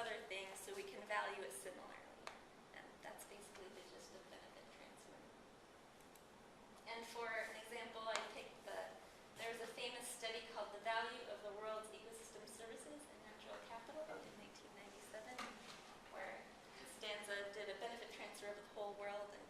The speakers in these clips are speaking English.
other things so we can value it similarly. And that's basically the gist of benefit transfer. And for an example, I picked there's a famous study called The Value of the World's Ecosystem Services and Natural Capital in 1997, where Costanza did a benefit transfer of the whole world, and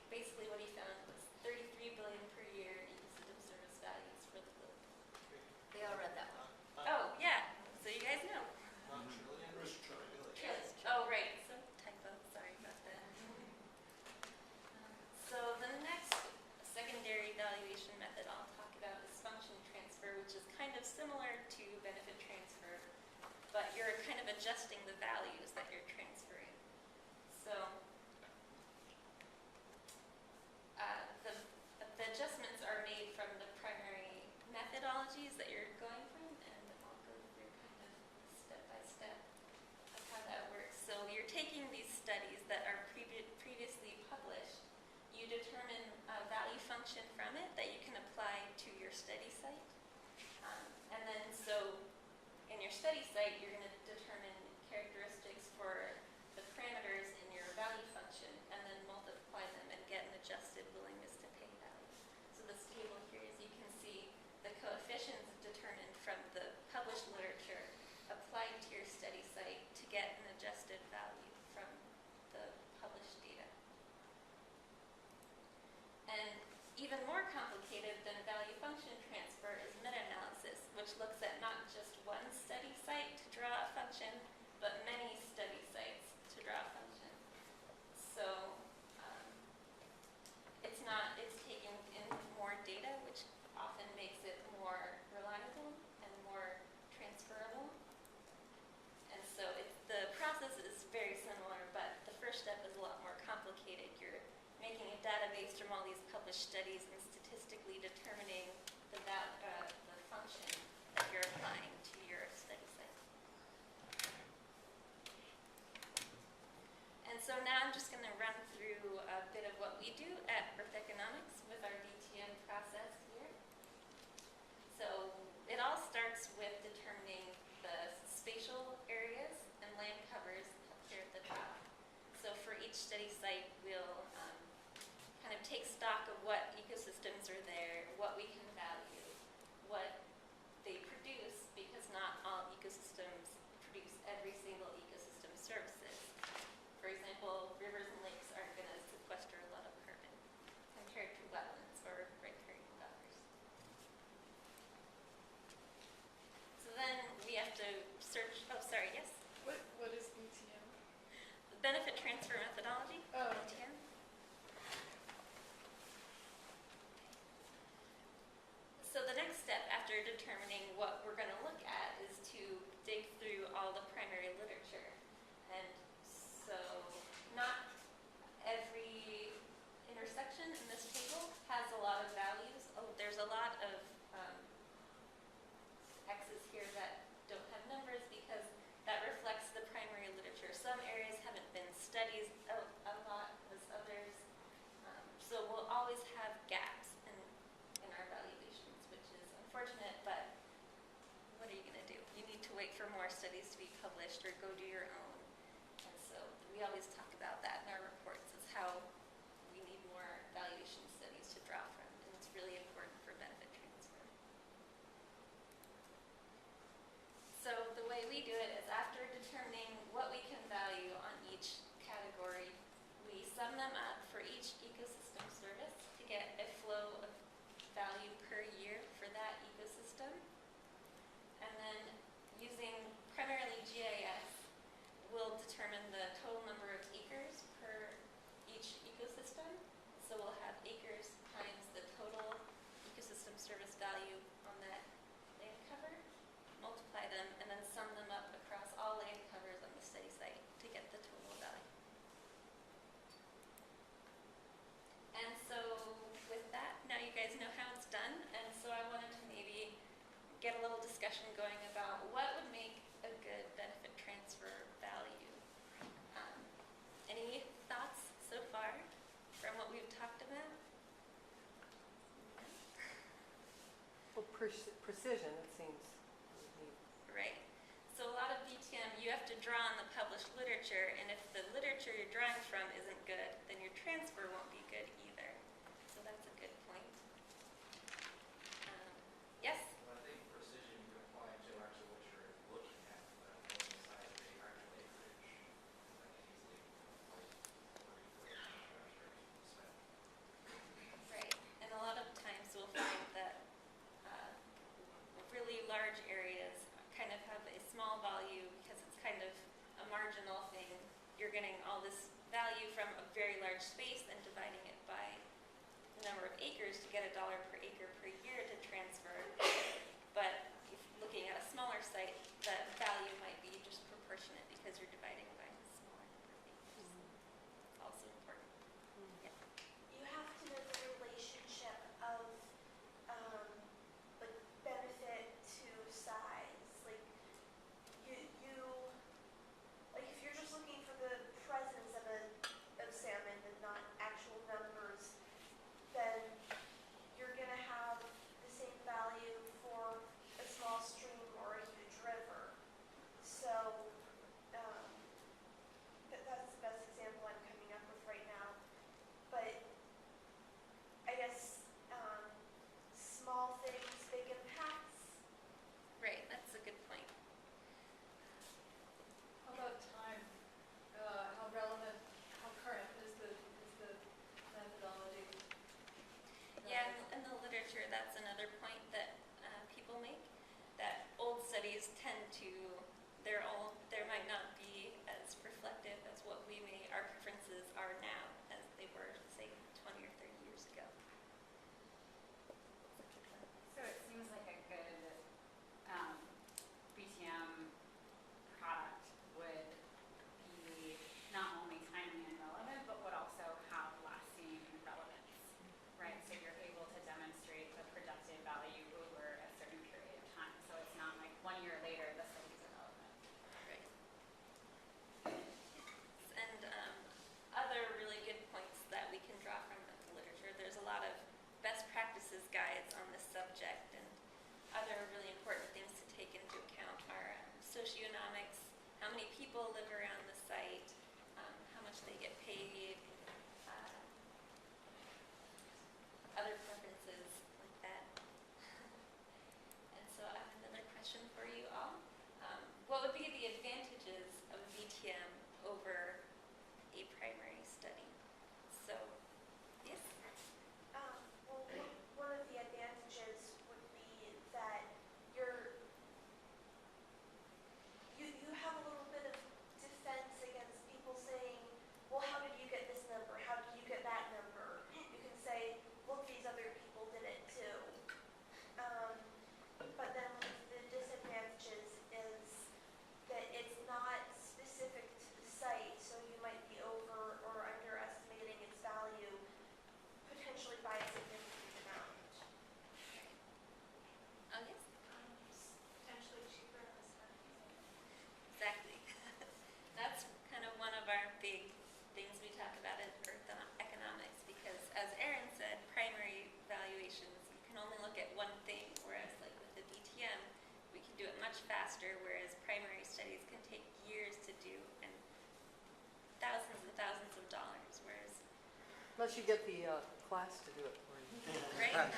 basically what he found was $33 billion per year in ecosystem service values for the globe. They all read that one. Oh, yeah. So you guys know. Not trillion? Or is it trillion? Trillion. Oh, right. So typo. Sorry about that. So the next secondary valuation method I'll talk about is function transfer, which is kind of similar to benefit transfer, but you're kind of adjusting the values that you're transferring. So the adjustments are made from the primary methodologies that you're going from, and I'll go through kind of step by step of how that works. So you're taking these studies that are previously published, you determine a value function from it that you can apply to your study site. And then so in your study site, you're going to determine characteristics for the parameters in your value function and then multiply them and get an adjusted willingness to pay value. So this table here, as you can see, the coefficients determined from the published literature applied to your study site to get an adjusted value from the published data. And even more complicated than value function transfer is meta-analysis, which looks at not just one study site to draw a function, but many study sites to draw a function. So it's taking in more data, which often makes it more reliable and more transferable. And so the process is very similar, but the first step is a lot more complicated. You're making a database from all these published studies and statistically determining the function that you're applying to your study site. And so now I'm just going to run through a bit of what we do at Earth Economics with our DTM process here. So it all starts with determining the spatial areas and land covers up here at the top. So for each study site, we'll kind of take stock of what ecosystems are there, what we can value, what they produce, because not all ecosystems produce every single ecosystem services. For example, rivers and lakes aren't going to sequester a lot of carbon compared to wetlands or riparian buffers. So then we have to search, oh sorry, yes? What is BTM? The benefit transfer methodology, Oh, BTM. So the next step after determining what we're going to look at is to dig through all the primary literature. And so not every intersection in this table has a lot of values. Oh, there's a lot of X's here that don't have numbers because that reflects the primary literature. Some areas haven't been studied a lot as others. So we'll always have gaps in our valuations, which is unfortunate, but what are you going to do? You need to wait for more studies to be published or go do your own. And so we always talk about that in our reports as how we need more valuation studies to draw from, and it's really important for benefit transfer. So the way we do it is after determining what we can value on each category, we sum them up for each ecosystem service to get a flow of value per year for that ecosystem. And then using primarily GIS, we'll determine the total number of acres per each ecosystem. So we'll have acres times the total ecosystem service value on that land cover, multiply them, and then sum them up across all land covers on the study site to get the total value. And so with that, now you guys know how it's done, and so I wanted to maybe get a little discussion going about what would make a good benefit transfer value. Any thoughts so far from what we've talked about? Well, precision, it seems. Right. So a lot of DTM you have to draw on the published literature, and if the literature you're drawing from isn't good, then your transfer won't be good either. So that's a good point. Yes? Well, I think precision you can apply to actually what you're looking at, but on the size of the actual acreage, that can easily like 30, 40 contrast spend. Right. And a lot of times we'll find that really large areas kind of have a small value because it's kind of a marginal thing. You're getting all this value from a very large space and dividing it by the number of acres to get $1 per acre per year to transfer. But if looking at a smaller site, the value might be just proportionate because you're dividing by a smaller number of acres. It's also important. Yeah. You have to know the relationship of like benefit to size. Like you like if you're just looking for the presence of salmon and not actual numbers, then you're gonna have the same value for a small stream or a huge river. So that's the best example I'm coming up with right now. But I guess small things, big impacts. Right, that's a good point. How about time? How relevant, how current is the methodology? Yeah, in the literature, that's another point that people make, that old studies tend to, there might not be as reflective as what our preferences are now as they were, say, 20 or 30 years ago. So it seems like a good BTM product would be not only timely and relevant, but would also have lasting relevance, right? So you're able to demonstrate the productive value over a certain period of time. So it's not like 1 year later the studies are relevant. Right. And other really good points that we can draw from the literature, there's a lot of best practices guides on this subject, and other really important things to take into account are socioeconomics, how many people live around the site, how much they get paid, other preferences like that. And so I have another question for you all. What would be the advantages of VTM over a primary study? So, yes? Well, one of the advantages would be that you have a little bit of defense against people saying, well, how did you get this number? How did you get that number? You can say, look, these other people did it too. But then one of the disadvantages is that it's not specific to the site, so you might be over or underestimating its value potentially by a significant amount. Oh, yes? Potentially cheaper than a study. Exactly. That's kind of one of our big things we talk about in Earth economics, because as Erin said, primary valuations, you can only look at one thing, whereas like with the VTM, we can do it much faster, whereas primary studies can take years to do and thousands and thousands of dollars, whereas, Unless you get the class to do it for you. right?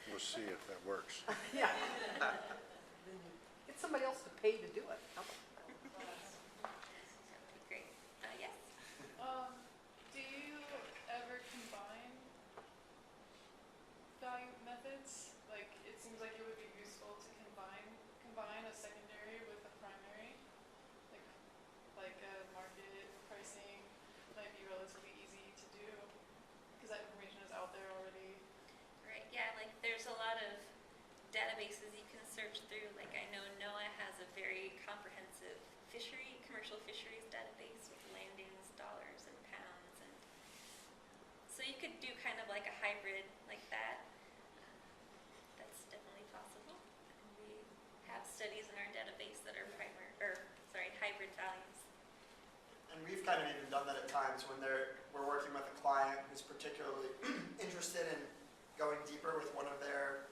We'll see if that works. Yeah. Then you get somebody else to pay to do it. How about That would be great. Yes? Do you ever combine value methods? Like, it seems like it would be useful to combine a secondary with a primary. Like market pricing might be relatively easy to do because that information is out there already. Right, yeah, like there's a lot of databases you can search through. Like I know NOAA has a very comprehensive commercial fisheries database with landings, dollars and pounds, and so you could do kind of like a hybrid like that. That's definitely possible. And we have studies in our database that are hybrid values. And we've kind of even done that at times when we're working with a client who's particularly interested in going deeper with one of their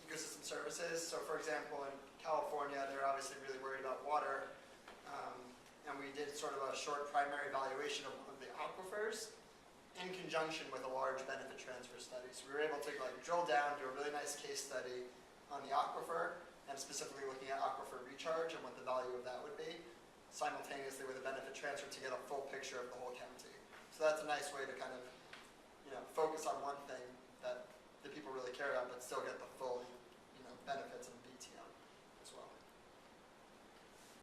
ecosystem services. So for example, in California, they're obviously really sort of a short primary evaluation of one of the aquifers in conjunction with a large benefit transfer study. So we were able to like drill down, do a really nice case study on the aquifer, and specifically looking at aquifer recharge and what the value of that would be, simultaneously with a benefit transfer to get a full picture of the whole county. So that's a nice way to kind of, focus on one thing that the people really care about, but still get the full